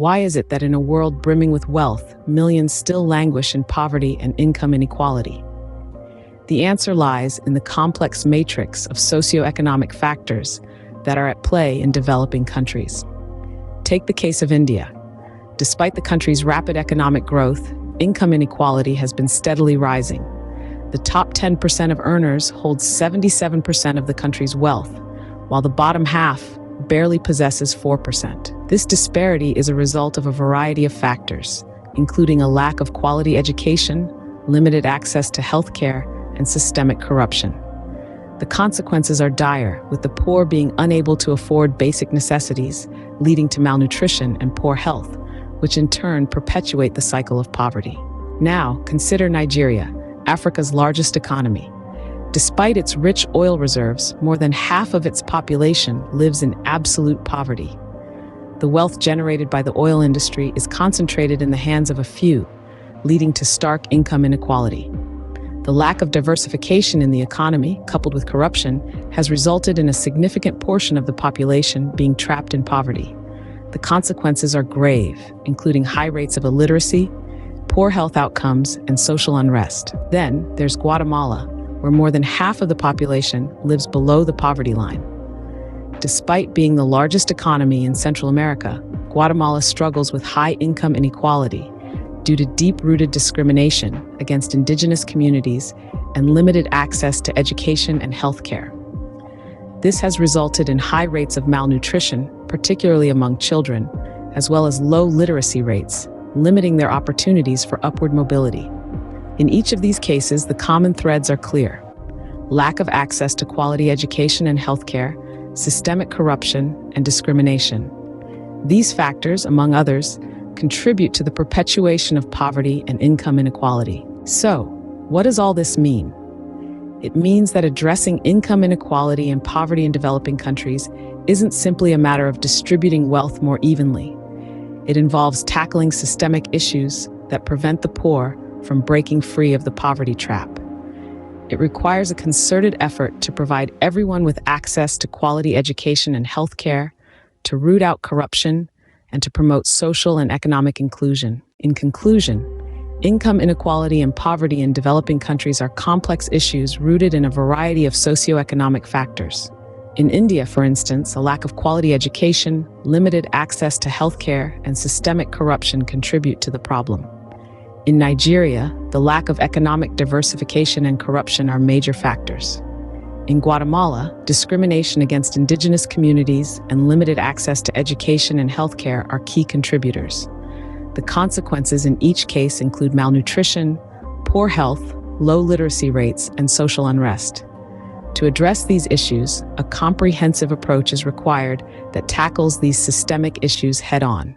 Why is it that in a world brimming with wealth, millions still languish in poverty and income inequality? The answer lies in the complex matrix of socioeconomic factors that are at play in developing countries. Take the case of India. Despite the country's rapid economic growth, income inequality has been steadily rising. The top 10% of earners hold 77% of the country's wealth, while the bottom half barely possesses 4%. This disparity is a result of a variety of factors, including a lack of quality education, limited access to healthcare, and systemic corruption. The consequences are dire, with the poor being unable to afford basic necessities, leading to malnutrition and poor health, which in turn perpetuate the cycle of poverty. Now, consider Nigeria, Africa's largest economy. Despite its rich oil reserves, more than half of its population lives in absolute poverty. The wealth generated by the oil industry is concentrated in the hands of a few, leading to stark income inequality. The lack of diversification in the economy, coupled with corruption, has resulted in a significant portion of the population being trapped in poverty. The consequences are grave, including high rates of illiteracy, poor health outcomes, and social unrest. Then there's Guatemala, where more than half of the population lives below the poverty line. Despite being the largest economy in Central America, Guatemala struggles with high income inequality due to deep-rooted discrimination against indigenous communities and limited access to education and healthcare. This has resulted in high rates of malnutrition, particularly among children, as well as low literacy rates, limiting their opportunities for upward mobility. In each of these cases, the common threads are clear: lack of access to quality education and healthcare, systemic corruption, and discrimination. These factors, among others, contribute to the perpetuation of poverty and income inequality. So, what does all this mean? It means that addressing income inequality and poverty in developing countries isn't simply a matter of distributing wealth more evenly. It involves tackling systemic issues that prevent the poor from breaking free of the poverty trap. It requires a concerted effort to provide everyone with access to quality education and healthcare, to root out corruption, and to promote social and economic inclusion. In conclusion, income inequality and poverty in developing countries are complex issues rooted in a variety of socioeconomic factors. In India, for instance, a lack of quality education, limited access to healthcare, and systemic corruption contribute to the problem. In Nigeria, the lack of economic diversification and corruption are major factors. In Guatemala, discrimination against indigenous communities and limited access to education and healthcare are key contributors. The consequences in each case include malnutrition, poor health, low literacy rates, and social unrest. To address these issues, a comprehensive approach is required that tackles these systemic issues head-on.